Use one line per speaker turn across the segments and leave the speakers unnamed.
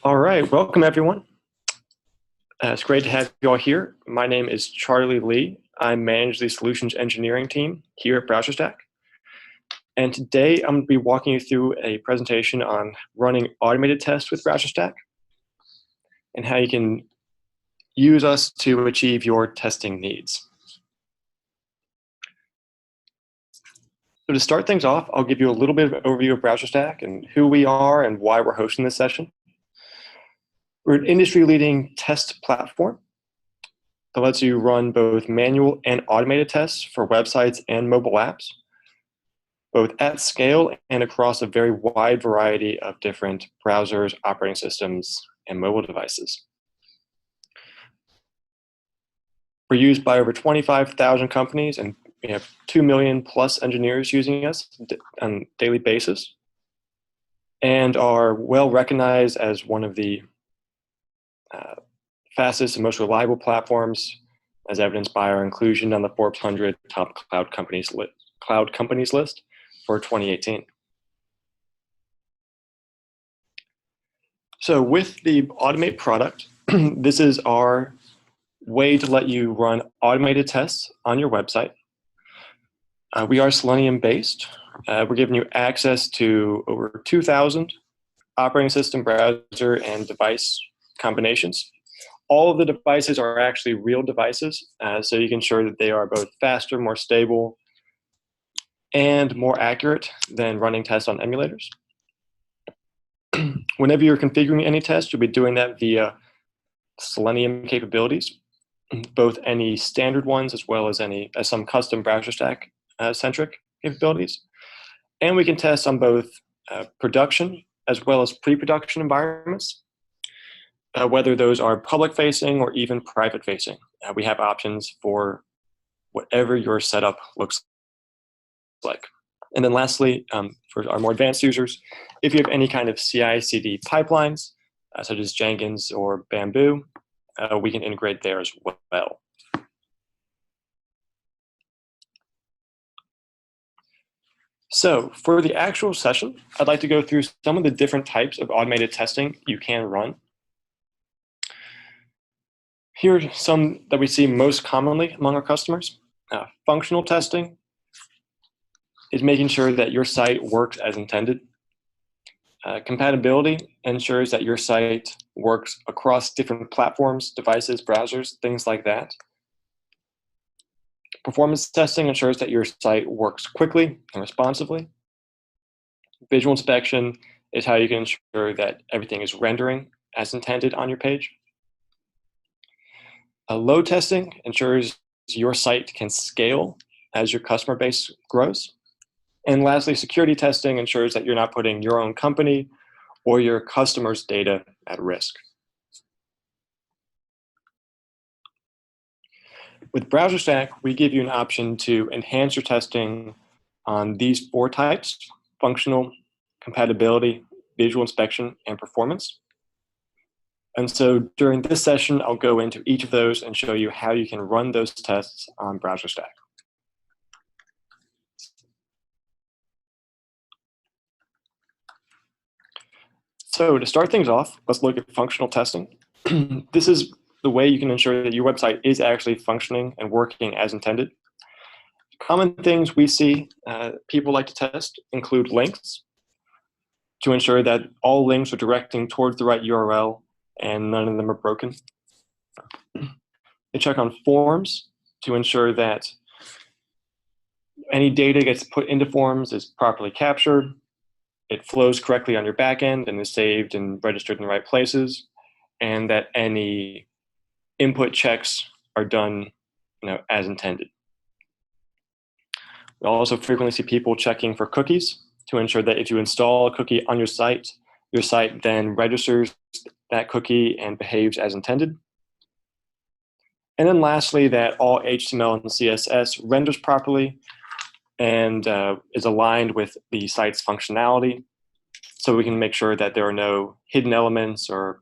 All right, welcome everyone. It's great to have you all here. My name is Charlie Lee. I manage the solutions engineering team here at BrowserStack. And today I'm going to be walking you through a presentation on running automated tests with BrowserStack and how you can use us to achieve your testing needs. So to start things off, I'll give you a little bit of an overview of BrowserStack and who we are and why we're hosting this session. We're an industry-leading test platform that lets you run both manual and automated tests for websites and mobile apps, both at scale and across a very wide variety of different browsers, operating systems, and mobile devices. We're used by over 25,000 companies, and we have 2 million plus engineers using us on a daily basis, and are well recognized as one of the fastest and most reliable platforms, as evidenced by our inclusion on the Forbes 100 top cloud companies list for 2018. So with the Automate product, this is our way to let you run automated tests on your website. We are Selenium based. We're giving you access to over 2,000 operating system, browser, and device combinations. All of the devices are actually real devices, so you can ensure that they are both faster, more stable, and more accurate than running tests on emulators. Whenever you're configuring any test, you'll be doing that via Selenium capabilities, both any standard ones as well as some custom BrowserStack centric capabilities. And we can test on both production as well as pre-production environments, whether those are public-facing or even private-facing. We have options for whatever your setup looks like. And then lastly, for our more advanced users, if you have any kind of CI/CD pipelines, such as Jenkins or Bamboo, we can integrate there as well. So for the actual session, I'd like to go through some of the different types of automated testing you can run. Here are some that we see most commonly among our customers. Functional testing is making sure that your site works as intended. Compatibility ensures that your site works across different platforms, devices, browsers, things like that. Performance testing ensures that your site works quickly and responsively. Visual inspection is how you can ensure that everything is rendering as intended on your page. Load testing ensures your site can scale as your customer base grows. And lastly, security testing ensures that you're not putting your own company or your customers' data at risk. With BrowserStack, we give you an option to enhance your testing on these 4 types: functional, compatibility, visual inspection, and performance. And so during this session, I'll go into each of those and show you how you can run those tests on BrowserStack. So to start things off, let's look at functional testing. This is the way you can ensure that your website is actually functioning and working as intended. Common things we see people like to test include links, to ensure that all links are directing towards the right URL and none of them are broken. They check on forms to ensure that any data gets put into forms is properly captured, it flows correctly on your backend and is saved and registered in the right places, and that any input checks are done as intended. We also frequently see people checking for cookies to ensure that if you install a cookie on your site then registers that cookie and behaves as intended. And then lastly, that all HTML and CSS renders properly and is aligned with the site's functionality, so we can make sure that there are no hidden elements or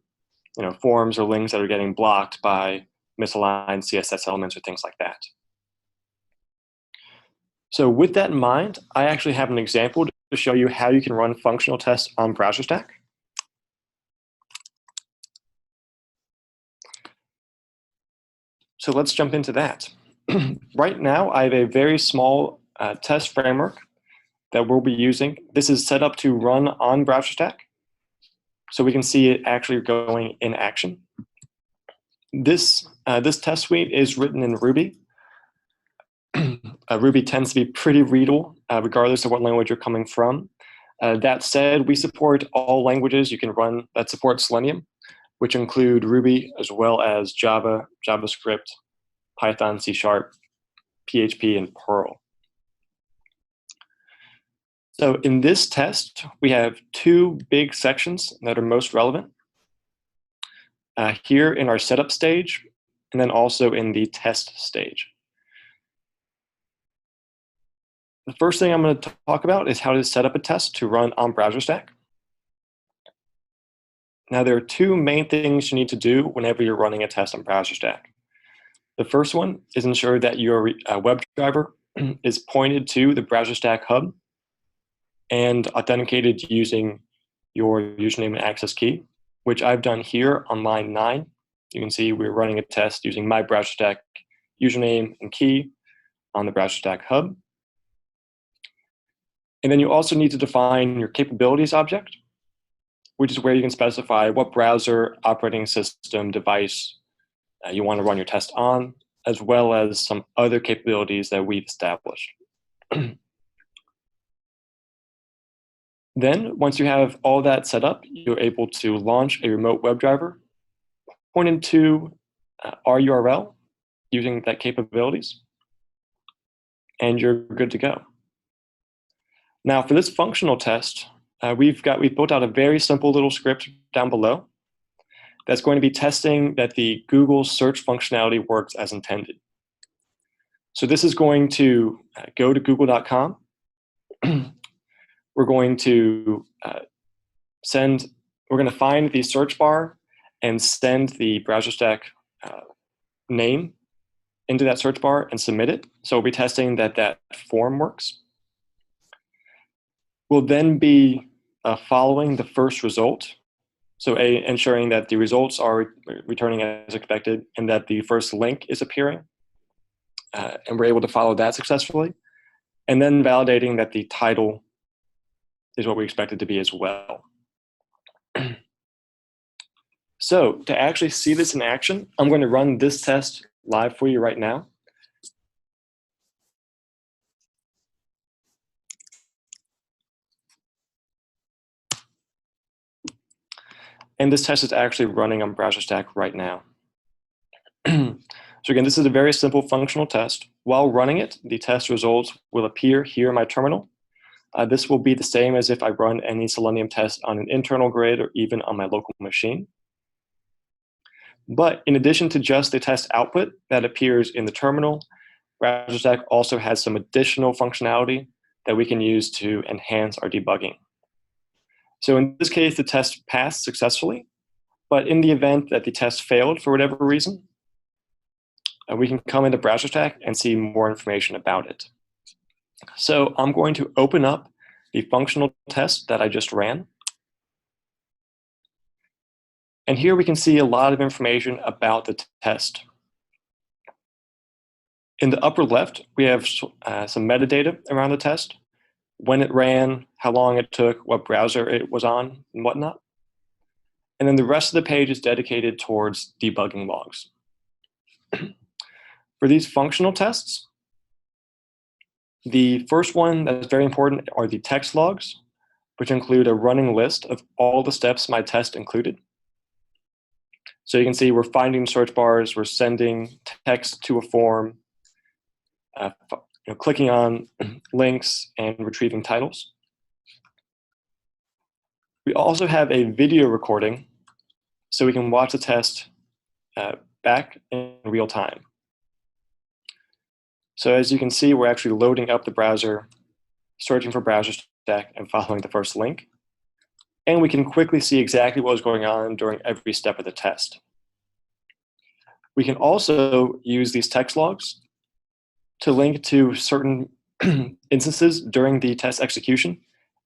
forms or links that are getting blocked by misaligned CSS elements or things like that. So with that in mind, I actually have an example. example to show you how you can run functional tests on BrowserStack. So to start things off, let's look at functional testing. This is the way you can ensure that your website is actually functioning and working as intended. Common things we see people like to test include links, to ensure that all links are directing towards the right URL and none of them are broken. They check on forms to ensure that any input checks are done as intended. We also frequently see people checking for cookies to ensure that if you install a cookie on your site then registers that cookie and behaves as intended. And then lastly, that all HTML and CSS renders properly and is aligned with the site's functionality, so we can make sure that there are no hidden elements or forms or links that are getting blocked by misaligned CSS elements or things like that. So with that in mind, I actually have an example to show you how you can run functional tests on BrowserStack. So let's jump into that. Right now, I have a very small test framework that we'll be using. This is set up to run on BrowserStack, so we can see it actually going in action. This test suite is written in Ruby. Ruby tends to be pretty readable, regardless of what language you're coming from. That said, we support all languages you can run that support Selenium, which include Ruby as well as Java, JavaScript, Python, C#, PHP, and Perl. So in this test, we have two big sections that are most relevant. Here in our setup stage, and then also in the test stage. The first thing I'm going to talk about is how to set up a test to run on BrowserStack. Now, there are two main things you need to do whenever you're running a test on BrowserStack. The first one is ensure that your WebDriver is pointed to the BrowserStack hub and authenticated using your username and access key, which I've done here on line 9. You can see we're running a test using my BrowserStack username and key on the BrowserStack hub. And then you also need to define your capabilities object, which is where you can specify what browser, operating system, device you want to run your test on, as well as some other capabilities that we've established. Then, once you have all that set up, you're able to launch a remote WebDriver pointed to our URL using that capabilities, and you're good to go. Now, for this functional test, we've built out a very simple little script down below that's going to be testing that the Google search functionality works as intended. So this is going to go to google.com. We're going to find the search bar and send the BrowserStack name into that search bar and submit it. So we'll be testing that that form works. We'll then be following the first result. So ensuring that the results are returning as expected and that the first link is appearing. And we're able to follow that successfully. And then validating that the title is what we expect it to be as well. So to actually see this in action, I'm going to run this test live for you right now. And this test is actually running on BrowserStack right now. So again, this is a very simple functional test. While running it, the test results will appear here in my terminal. This will be the same as if I run any Selenium test on an internal grid or even on my local machine. But in addition to just the test output that appears in the terminal, BrowserStack also has some additional functionality that we can use to enhance our debugging. So in this case, the test passed successfully, but in the event that the test failed for whatever reason, we can come into BrowserStack and see more information about it. So I'm going to open up the functional test that I just ran. And here we can see a lot of information about the test. In the upper left, we have some metadata around the test, when it ran, how long it took, what browser it was on, and whatnot. And then the rest of the page is dedicated towards debugging logs. For these functional tests, the first one that's very important are the text logs, which include a running list of all the steps my test included. So you can see we're finding search bars, we're sending text to a form, clicking on links, and retrieving titles. We also have a video recording, so we can watch the test back in real time. So as you can see, we're actually loading up the browser, searching for BrowserStack, and following the first link. And we can quickly see exactly what was going on during every step of the test. We can also use these text logs to link to certain instances during the test execution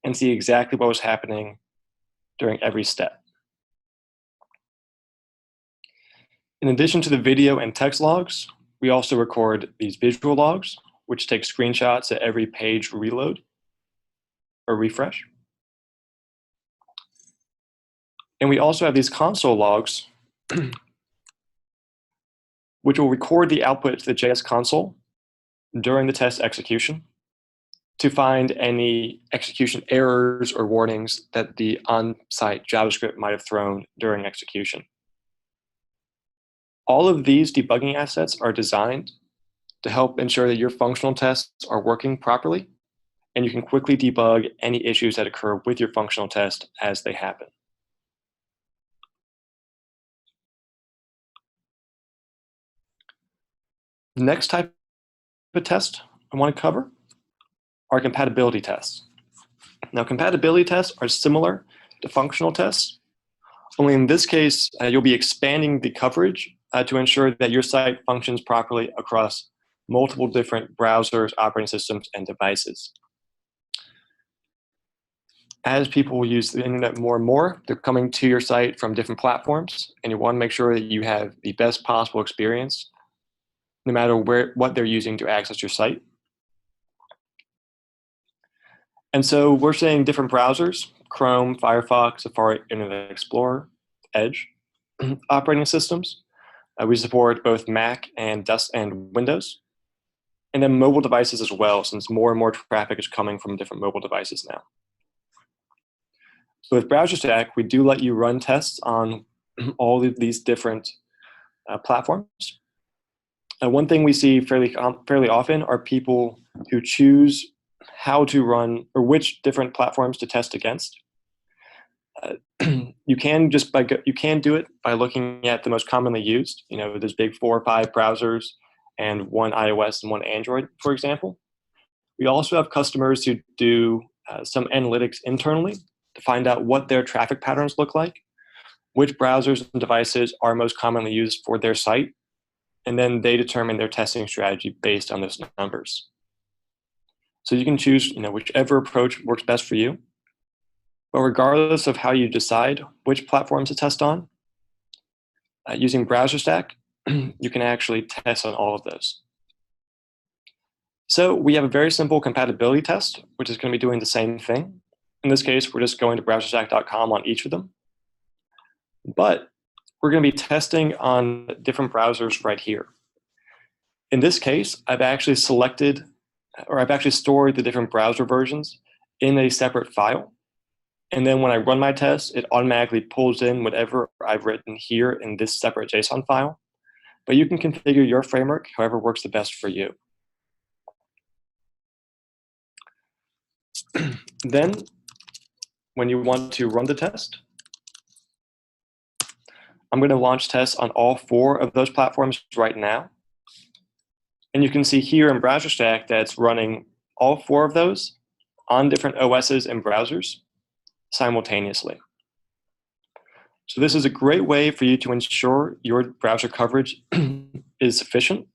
and see exactly what was happening during every step. In addition to the video and text logs, We also record these visual logs, which take screenshots at every page reload or refresh. And we also have these console logs, which will record the output to the JS console during the test execution to find any execution errors or warnings that the on-site JavaScript might have thrown during execution. All of these debugging assets are designed to help ensure that your functional tests are working properly, and you can quickly debug any issues that occur with your functional test as they happen. The next type of test I want to cover are compatibility tests. Now, compatibility tests are similar to functional tests, only in this case, you'll be expanding the coverage to ensure that your site functions properly across multiple different browsers, operating systems, and devices. As people use the internet more and more, they're coming to your site from different platforms, and you want to make sure that you have the best possible experience, no matter what they're using to access your site. And so we're saying different browsers: Chrome, Firefox, Safari, Internet Explorer, Edge, operating systems. We support both Mac and Windows, and then mobile devices as well, since more and more traffic is coming from different mobile devices now. So with BrowserStack, we do let you run tests on all of these different platforms. One thing we see fairly often are people who choose how to run or which different platforms to test against. You can do it by looking at the most commonly used. There's big 4 or 5 browsers and one iOS and one Android, for example. We also have customers who do some analytics internally to find out what their traffic patterns look like, which browsers and devices are most commonly used for their site, and then they determine their testing strategy based on those numbers. So you can choose whichever approach works best for you. But regardless of how you decide which platforms to test on, using BrowserStack, you can actually test on all of those. So we have a very simple compatibility test, which is going to be doing the same thing. In this case, we're just going to browserstack.com on each of them. But we're going to be testing on different browsers right here. In this case, I've actually stored the different browser versions in a separate file. And then when I run my test, it automatically pulls in whatever I've written here in this separate JSON file. But you can configure your framework however works the best for you. Then, when you want to run the test, I'm going to launch tests on all 4 of those platforms right now. And you can see here in BrowserStack that it's running all 4 of those on different OSs and browsers simultaneously. So this is a great way for you to ensure your browser coverage is sufficient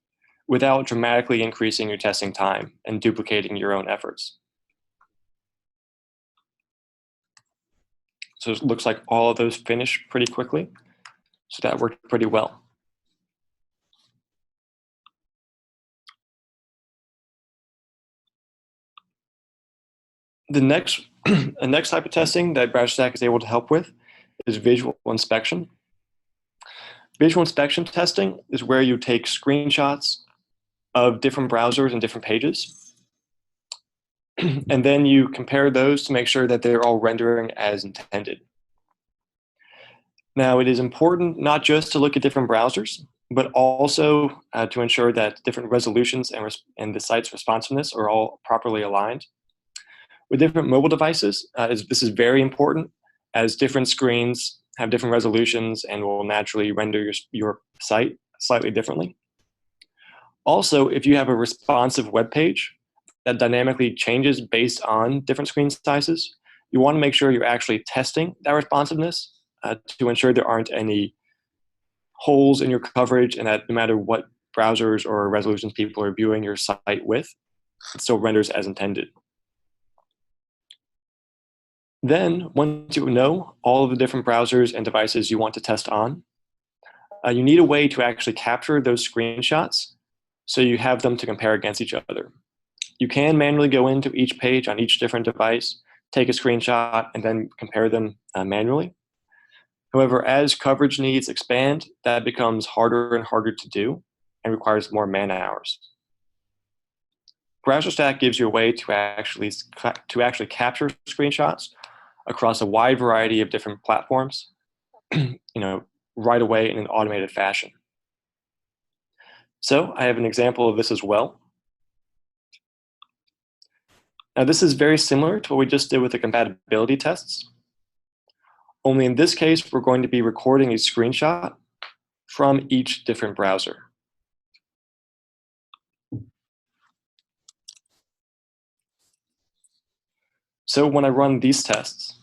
without dramatically increasing your testing time and duplicating your own efforts. So it looks like all of those finished pretty quickly. So that worked pretty well. The next type of testing that BrowserStack is able to help with is visual inspection. Visual inspection testing is where you take screenshots of different browsers and different pages, and then you compare those to make sure that they're all rendering as intended. Now, it is important not just to look at different browsers, but also to ensure that different resolutions and the site's responsiveness are all properly aligned. With different mobile devices, this is very important, as different screens have different resolutions and will naturally render your site slightly differently. Also, if you have a responsive web page that dynamically changes based on different screen sizes, you want to make sure you're actually testing that responsiveness to ensure there aren't any holes in your coverage, and that no matter what browsers or resolutions people are viewing your site with, it still renders as intended. Then, once you know all of the different browsers and devices you want to test on, you need a way to actually capture those screenshots so you have them to compare against each other. You can manually go into each page on each different device, take a screenshot, and then compare them manually. However, as coverage needs expand, that becomes harder and harder to do and requires more man hours. BrowserStack gives you a way to actually capture screenshots across a wide variety of different platforms, right away in an automated fashion. So I have an example of this as well. Now this is very similar to what we just did with the compatibility tests. Only in this case, we're going to be recording a screenshot from each different browser. So when I run these tests,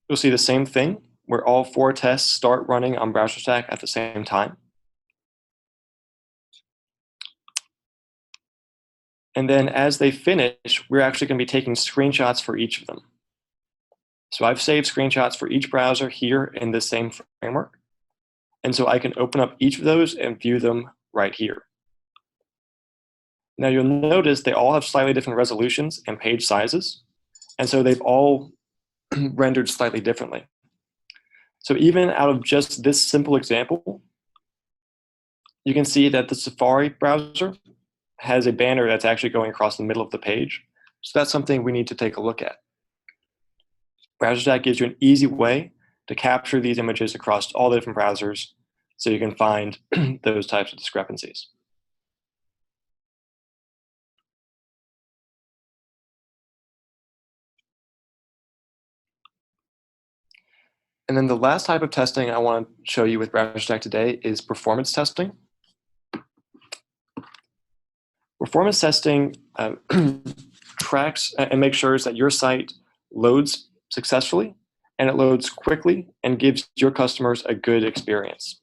you'll see the same thing where all 4 tests start running on BrowserStack at the same time. And then as they finish, we're actually going to be taking screenshots for each of them. So I've saved screenshots for each browser here in this same framework. And so I can open up each of those and view them right here. Now you'll notice they all have slightly different resolutions and page sizes. And so they've all rendered slightly differently. So even out of just this simple example, you can see that the Safari browser has a banner that's actually going across the middle of the page. So that's something we need to take a look at. BrowserStack gives you an easy way to capture these images across all the different browsers so you can find those types of discrepancies. And then the last type of testing I want to show you with BrowserStack today is performance testing. Performance testing tracks and makes sure that your site loads successfully and it loads quickly and gives your customers a good experience.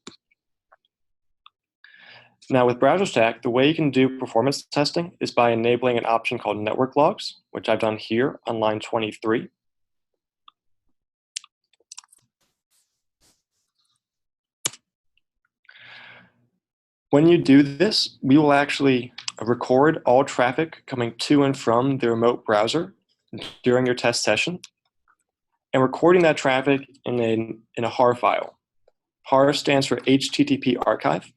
Now with BrowserStack, the way you can do performance testing is by enabling an option called network logs, which I've done here on line 23. When you do this, we will actually record all traffic coming to and from the remote browser during your test session, and recording that traffic in a HAR file. HAR stands for HTTP archive.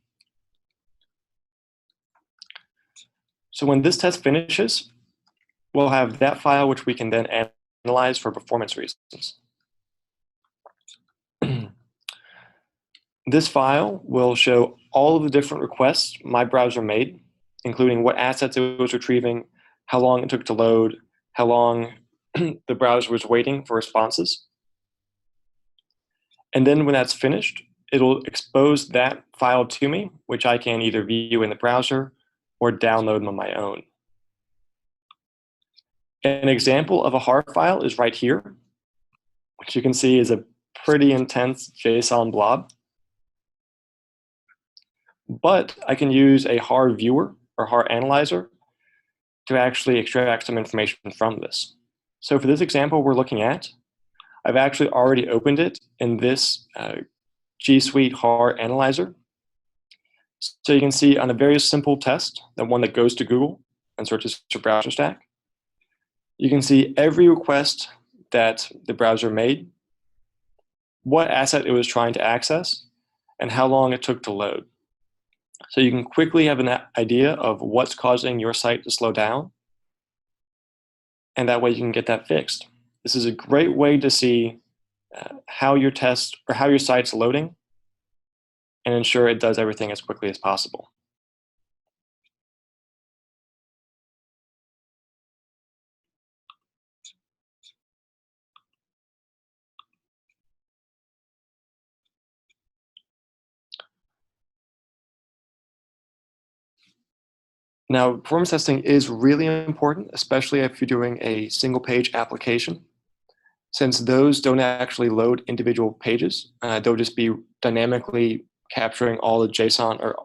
So when this test finishes, we'll have that file which we can then analyze for performance reasons. This file will show all of the different requests my browser made, including what assets it was retrieving, how long it took to load, how long the browser was waiting for responses. And then when that's finished, it'll expose that file to me, which I can either view in the browser or download on my own. An example of a HAR file is right here, which you can see is a pretty intense JSON blob. But I can use a HAR viewer or HAR analyzer to actually extract some information from this. So for this example we're looking at, I've actually already opened it in this G Suite HAR analyzer. So you can see on a very simple test, the one that goes to Google and searches for BrowserStack, you can see every request that the browser made, what asset it was trying to access, and how long it took to load. So you can quickly have an idea of what's causing your site to slow down, and that way you can get that fixed. This is a great way to see how your test or how your site's loading and ensure it does everything as quickly as possible. Now, performance testing is really important, especially if you're doing a single page application. Since those don't actually load individual pages, they'll just be dynamically capturing all the JSON or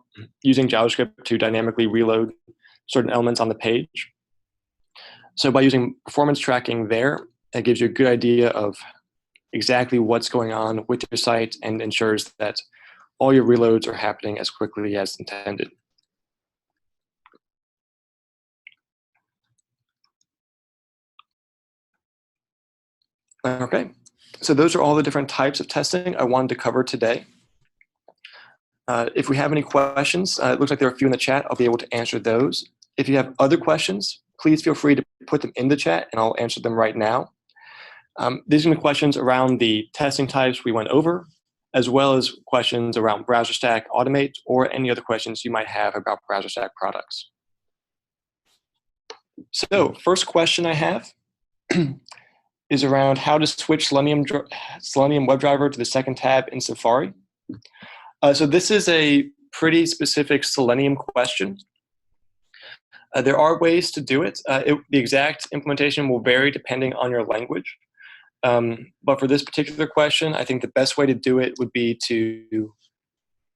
using JavaScript to dynamically reload certain elements on the page. So by using performance tracking there, it gives you a good idea of exactly what's going on with your site and ensures that all your reloads are happening as quickly as intended. Okay, so those are all the different types of testing I wanted to cover today. If we have any questions, it looks like there are a few in the chat. I'll be able to answer those. If you have other questions, please feel free to put them in the chat and I'll answer them right now. These are the questions around the testing types we went over, as well as questions around BrowserStack Automate or any other questions you might have about BrowserStack products. So first question I have is around how to switch Selenium WebDriver to the second tab in Safari. So this is a pretty specific Selenium question. There are ways to do it. The exact implementation will vary depending on your language. But for this particular question, I think the best way to do it would be to,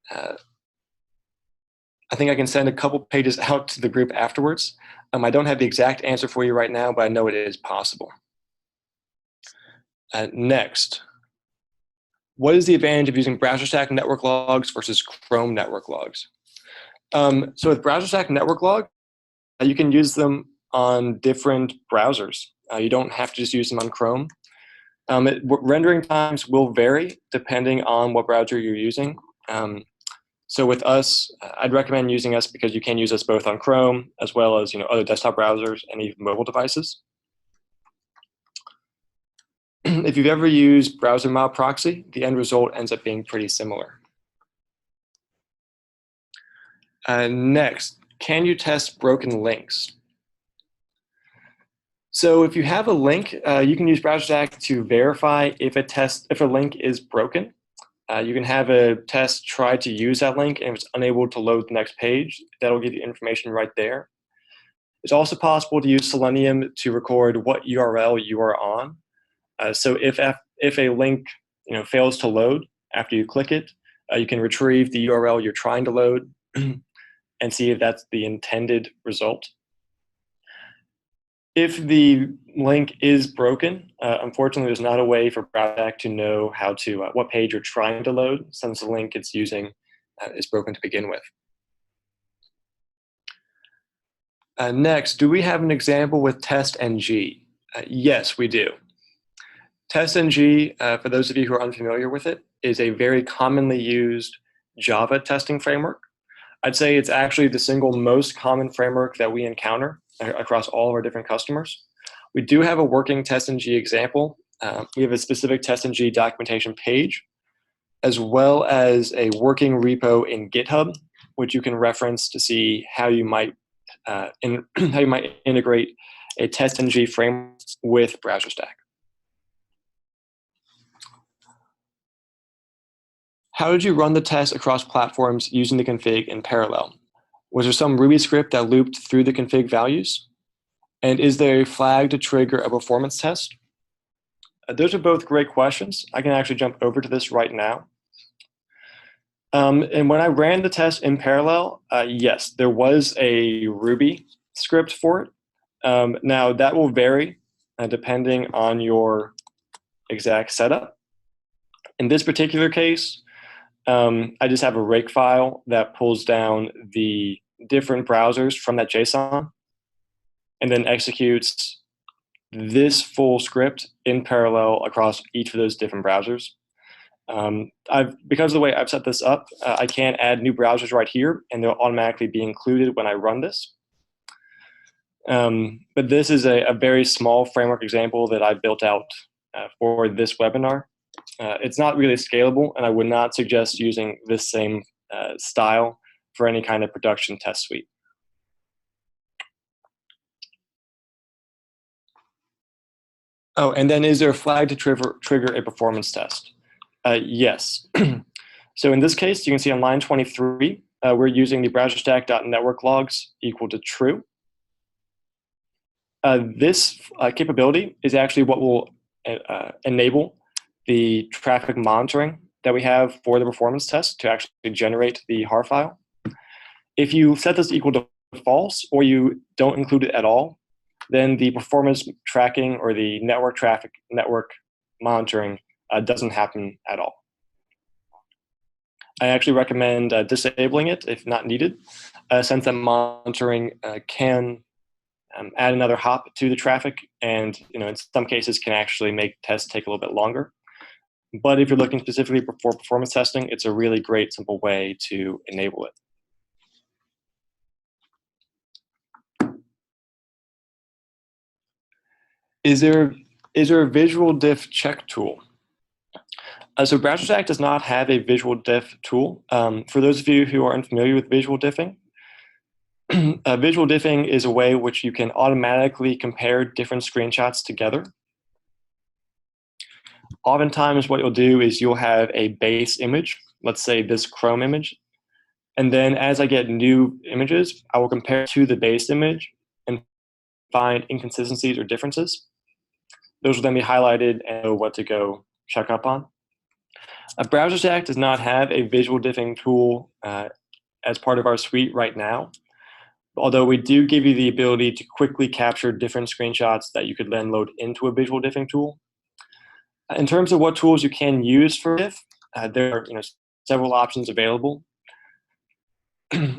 I think I can send a couple pages out to the group afterwards. I don't have the exact answer for you right now, but I know it is possible. Next, what is the advantage of using BrowserStack network logs versus Chrome network logs? So with BrowserStack network log, you can use them on different browsers. You don't have to just use them on Chrome. Rendering times will vary depending on what browser you're using. So with us, I'd recommend using us because you can use us both on Chrome as well as other desktop browsers and even mobile devices. If you've ever used browser mob proxy, the end result ends up being pretty similar. Next, can you test broken links? So if you have a link, you can use BrowserStack to verify if a link is broken. You can have a test try to use that link, and if it's unable to load the next page, that'll give you information right there. It's also possible to use Selenium to record what URL you are on. So if a link fails to load after you click it, you can retrieve the URL you're trying to load and see if that's the intended result. If the link is broken, unfortunately, there's not a way for BrowserStack to know what page you're trying to load, since the link it's using is broken to begin with. Next, do we have an example with TestNG? Yes, we do. TestNG, for those of you who are unfamiliar with it, is a very commonly used Java testing framework. I'd say it's actually the single most common framework that we encounter across all of our different customers. We do have a working TestNG example. We have a specific TestNG documentation page, as well as a working repo in GitHub, which you can reference to see how you might integrate a TestNG framework with BrowserStack. How did you run the test across platforms using the config in parallel? Was there some Ruby script that looped through the config values? And is there a flag to trigger a performance test? Those are both great questions. I can actually jump over to this right now. And when I ran the test in parallel, yes, there was a Ruby script for it. Now, that will vary depending on your exact setup. In this particular case, I just have a rake file that pulls down the different browsers from that JSON and then executes this full script in parallel across each of those different browsers. Because of the way I've set this up, I can add new browsers right here, and they'll automatically be included when I run this. But this is a very small framework example that I built out for this webinar. It's not really scalable, and I would not suggest using this same style for any kind of production test suite. Oh, and then is there a flag to trigger a performance test? Yes. So in this case, you can see on line 23, we're using the BrowserStack.network logs equal to true. This capability is actually what will enable the traffic monitoring that we have for the performance test to actually generate the HAR file. If you set this equal to false or you don't include it at all, then the performance tracking or the network monitoring doesn't happen at all. I actually recommend disabling it if not needed, since that monitoring can add another hop to the traffic, and in some cases can actually make tests take a little bit longer. But if you're looking specifically for performance testing, it's a really great, simple way to enable it. Is there a visual diff check tool? So BrowserStack does not have a visual diff tool. For those of you who are unfamiliar with visual diffing, visual diffing is a way which you can automatically compare different screenshots together. Oftentimes what you'll do is you'll have a base image, let's say this Chrome image, and then as I get new images, I will compare to the base image and find inconsistencies or differences. Those will then be highlighted and know what to go check up on. BrowserStack does not have a visual diffing tool as part of our suite right now, although we do give you the ability to quickly capture different screenshots that you could then load into a visual diffing tool. In terms of what tools you can use for diff, there are several options available.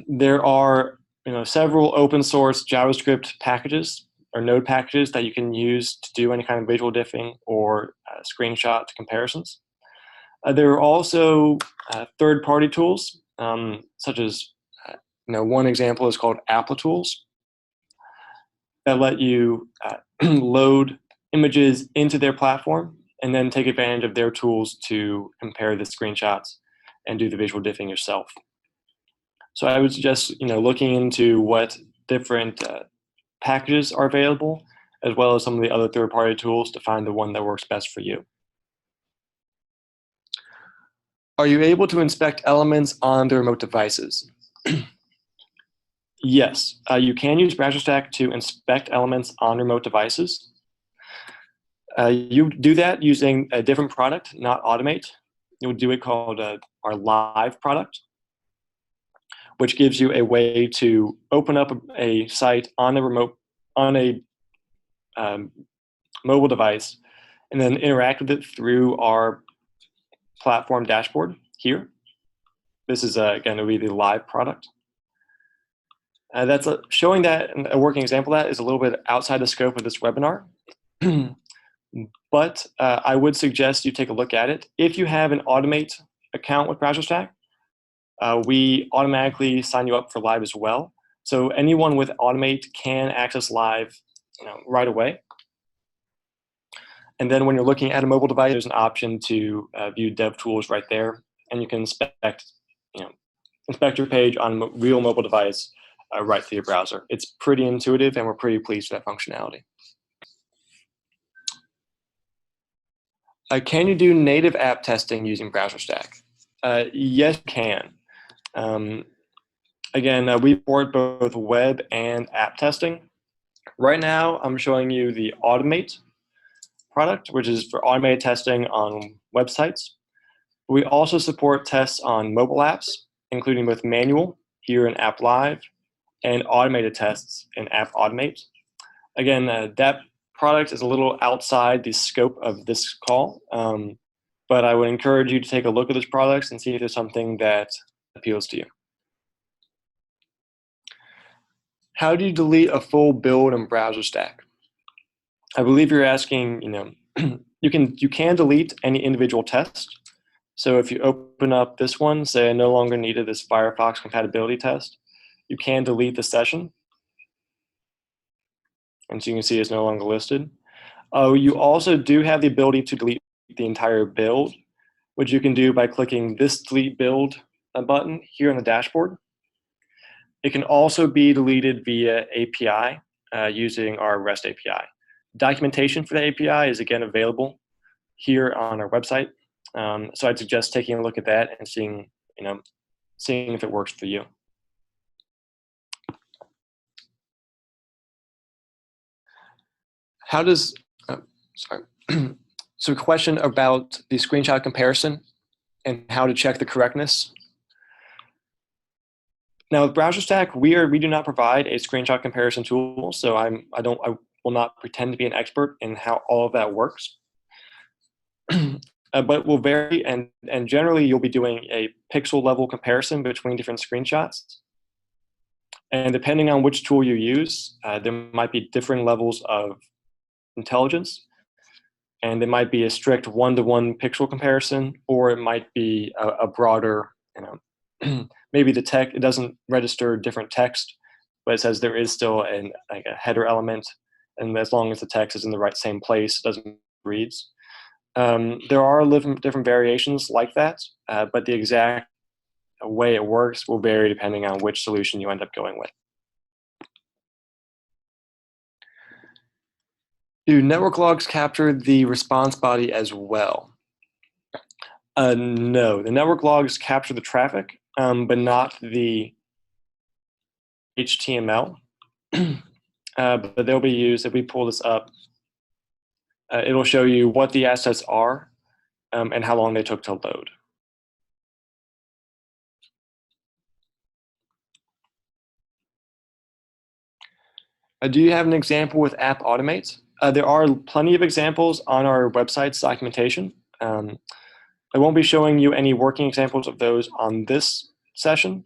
There are several open source JavaScript packages or node packages that you can use to do any kind of visual diffing or screenshot comparisons. There are also third-party tools, such as one example is called Applitools, that let you load images into their platform and then take advantage of their tools to compare the screenshots and do the visual diffing yourself. So I would suggest looking into what different packages are available, as well as some of the other third-party tools to find the one that works best for you. Are you able to inspect elements on the remote devices? Yes, you can use BrowserStack to inspect elements on remote devices. You do that using a different product, not Automate. You would do it called our Live product, which gives you a way to open up a site on a mobile device and then interact with it through our platform dashboard here. This is again, it will be the Live product. That's showing that a working example of that is a little bit outside the scope of this webinar. But I would suggest you take a look at it. If you have an Automate account with BrowserStack, we automatically sign you up for Live as well. So anyone with Automate can access Live right away. And then when you're looking at a mobile device, there's an option to view dev tools right there, and you can inspect your page on a real mobile device right through your browser. It's pretty intuitive, and we're pretty pleased with that functionality. Can you do native app testing using BrowserStack? Yes, you can. Again, we support both web and app testing. Right now, I'm showing you the Automate product, which is for automated testing on websites. We also support tests on mobile apps, including both manual here in App Live and automated tests in App Automate. Again, that product is a little outside the scope of this call, but I would encourage you to take a look at those products and see if there's something that appeals to you. How do you delete a full build in BrowserStack? I believe you're asking, you can delete any individual test. So if you open up this one, say I no longer needed this Firefox compatibility test, you can delete the session. And so you can see it's no longer listed. You also do have the ability to delete the entire build, which you can do by clicking this delete build button here on the dashboard. It can also be deleted via API using our REST API. Documentation for the API is again available here on our website. So I'd suggest taking a look at that and seeing if it works for you. How does, so a question about the screenshot comparison and how to check the correctness. Now with BrowserStack, we do not provide a screenshot comparison tool, so I will not pretend to be an expert in how all of that works. but will vary, and generally you'll be doing a pixel level comparison between different screenshots. And depending on which tool you use, there might be different levels of intelligence. And it might be a strict one-to-one pixel comparison, or it might be a broader, maybe the text, it doesn't register different text, but it says there is still like a header element, and as long as the text is in the same place, it doesn't reads. There are different variations like that, but the exact way it works will vary depending on which solution you end up going with. Do network logs capture the response body as well? No, the network logs capture the traffic, but not the HTML. But they'll be used, if we pull this up, it'll show you what the assets are and how long they took to load. Do you have an example with App Automate? There are plenty of examples on our website's documentation. I won't be showing you any working examples of those on this session,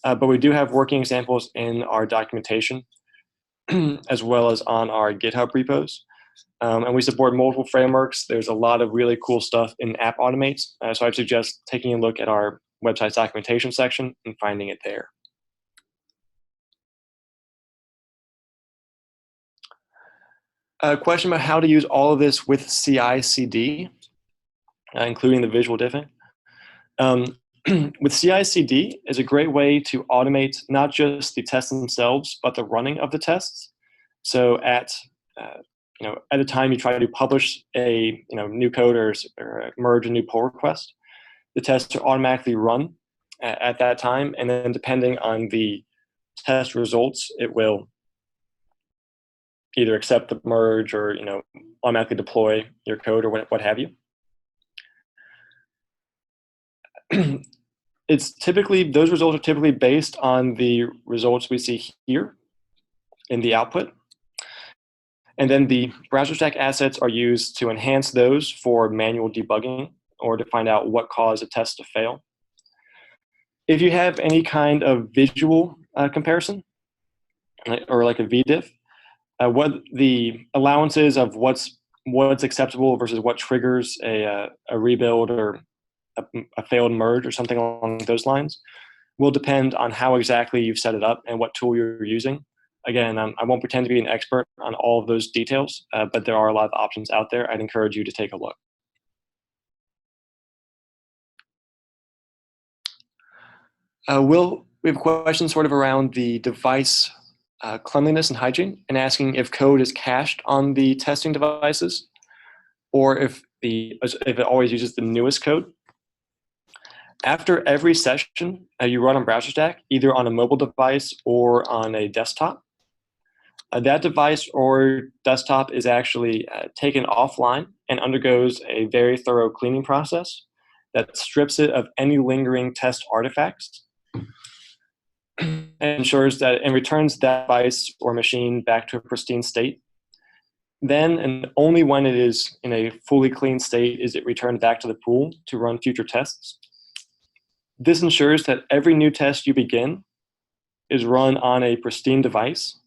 but we do have working examples in our documentation as well as on our GitHub repos. And we support multiple frameworks. There's a lot of really cool stuff in App Automate, so I'd suggest taking a look at our website's documentation section and finding it there. A question about how to use all of this with CI/CD, including the visual diffing. With CI/CD is a great way to automate not just the tests themselves, but the running of the tests. So at a time you try to publish a new code or merge a new pull request, the tests are automatically run at that time, and then depending on the test results, it will either accept the merge or automatically deploy your code or what have you. Those results are typically based on the results we see here in the output. And then the BrowserStack assets are used to enhance those for manual debugging or to find out what caused a test to fail. If you have any kind of visual comparison, or like a VDiff, what the allowances of what's acceptable versus what triggers a rebuild or a failed merge or something along those lines will depend on how exactly you've set it up and what tool you're using. Again, I won't pretend to be an expert on all of those details, but there are a lot of options out there. I'd encourage you to take a look. We have a question sort of around the device cleanliness and hygiene, and asking if code is cached on the testing devices, or if it always uses the newest code. After every session you run on BrowserStack, either on a mobile device or on a desktop, that device or desktop is actually taken offline and undergoes a very thorough cleaning process that strips it of any lingering test artifacts and ensures that and returns that device or machine back to a pristine state. Then, and only when it is in a fully clean state, is it returned back to the pool to run future tests. This ensures that every new test you begin is run on a pristine device,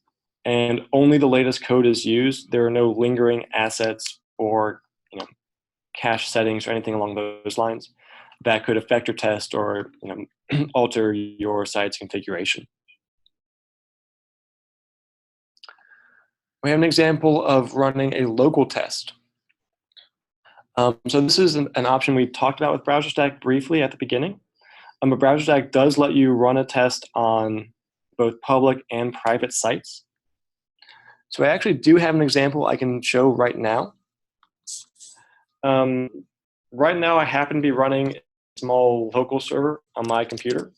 and only the latest code is used. There are no lingering assets or cache settings or anything along those lines that could affect your test or alter your site's configuration. We have an example of running a local test. So this is an option we talked about with BrowserStack briefly at the beginning. But BrowserStack does let you run a test on both public and private sites. So I actually do have an example I can show right now. Right now I happen to be running a small local server on my computer.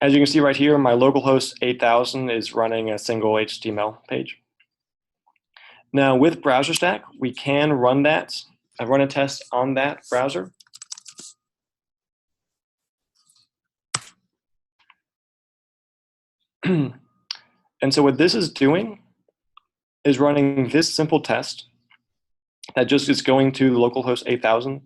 As you can see right here, my localhost 8000 is running a single HTML page. Now with BrowserStack, we can run a test on that browser. And so what this is doing is running this simple test That just is going to localhost 8000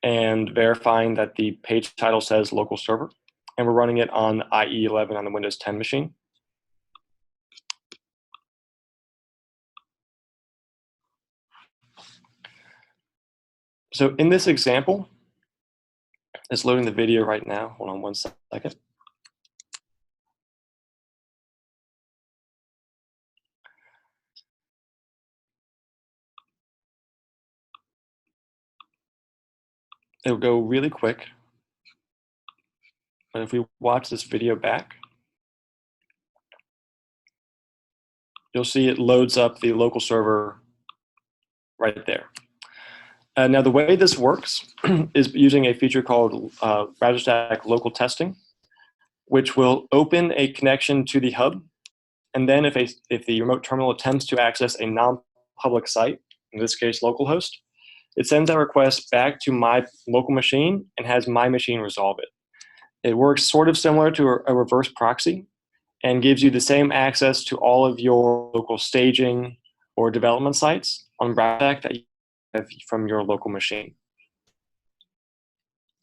and verifying that the page title says local server. And we're running it on IE11 on the Windows 10 machine. So in this example, it's loading the video right now. Hold on one second. It'll go really quick. But if we watch this video back, you'll see it loads up the local server right there. Now, the way this works is using a feature called BrowserStack Local Testing, which will open a connection to the hub. And then if the remote terminal attempts to access a non-public site, in this case localhost, it sends that request back to my local machine and has my machine resolve it. It works sort of similar to a reverse proxy and gives you the same access to all of your local staging or development sites on BrowserStack that you have from your local machine.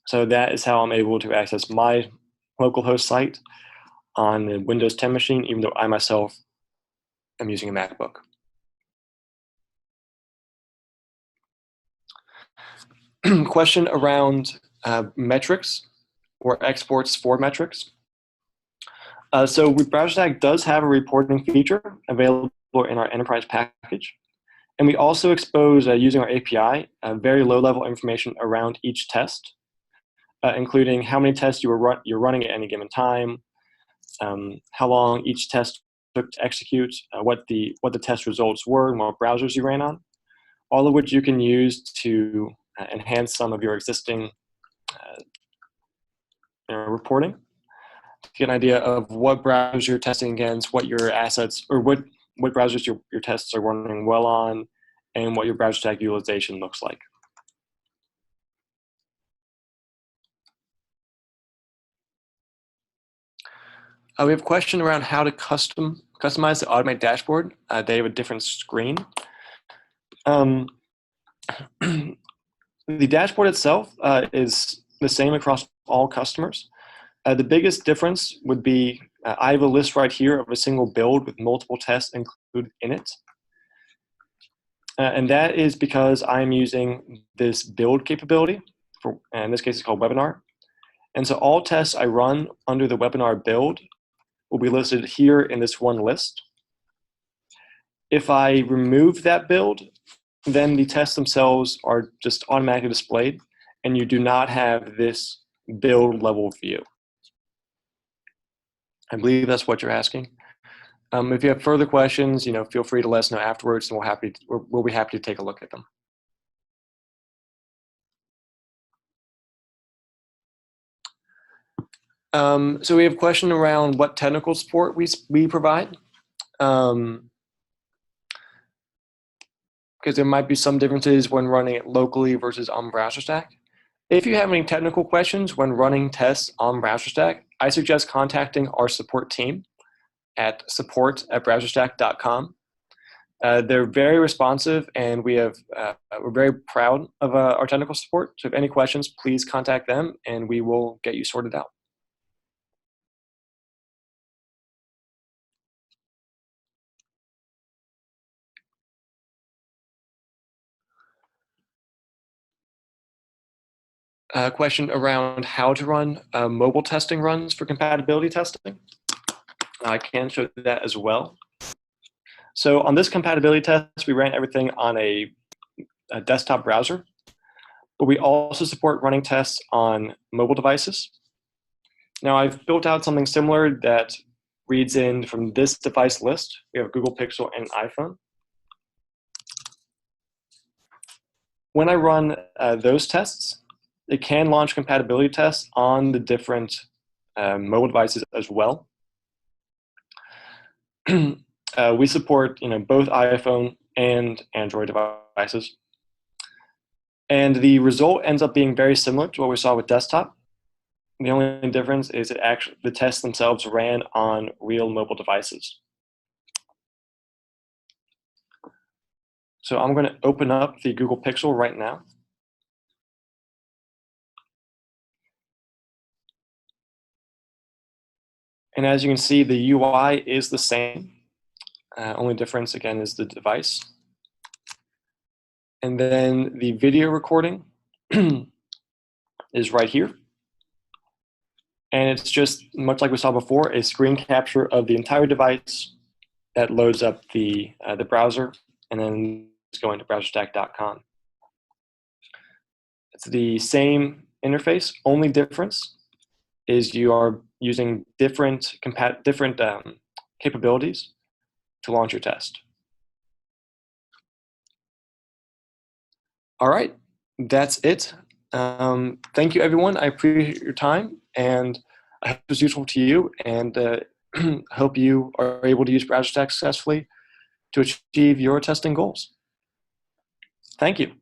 So that is how I'm able to access my localhost site on the Windows 10 machine, even though I myself am using a MacBook. Question around metrics or exports for metrics. So BrowserStack does have a reporting feature available in our enterprise package. And we also expose, using our API, very low-level information around each test, including how many tests you're running at any given time, how long each test took to execute, what the test results were, and what browsers you ran on, all of which you can use to enhance some of your existing reporting, to get an idea of what browsers you're testing against, what your assets, or what browsers your tests are running well on, and what your BrowserStack utilization looks like. We have a question around how to customize the Automate dashboard. They have a different screen. The dashboard itself is the same across all customers. The biggest difference would be I have a list right here of a single build with multiple tests included in it. And that is because I'm using this build capability, in this case it's called webinar. And so all tests I run under the webinar build will be listed here in this one list. If I remove that build, then the tests themselves are just automatically displayed, and you do not have this build level view. I believe that's what you're asking. If you have further questions, feel free to let us know afterwards, and we'll be happy to take a look at them. So we have a question around what technical support we provide. Because there might be some differences when running it locally versus on BrowserStack. If you have any technical questions when running tests on BrowserStack, I suggest contacting our support team at support@browserstack.com. They're very responsive, and we're very proud of our technical support. So if any questions, please contact them, and we will get you sorted out. A question around how to run mobile testing runs for compatibility testing. I can show that as well. So on this compatibility test, we ran everything on a desktop browser, but we also support running tests on mobile devices. Now I've built out something similar that reads in from this device list. We have Google Pixel and iPhone. When I run those tests, it can launch compatibility tests on the different mobile devices as well. We support both iPhone and Android devices. And the result ends up being very similar to what we saw with desktop. The only difference is the tests themselves ran on real mobile devices. So I'm going to open up the Google Pixel right now. And as you can see, the UI is the same. Only difference, again, is the device. And then the video recording is right here. And it's just, much like we saw before, a screen capture of the entire device that loads up the browser, and then it's going to BrowserStack.com. It's the same interface. Only difference is you are using different capabilities to launch your test. All right, that's it. Thank you, everyone. I appreciate your time, and I hope it was useful to you, and hope you are able to use BrowserStack successfully to achieve your testing goals. Thank you.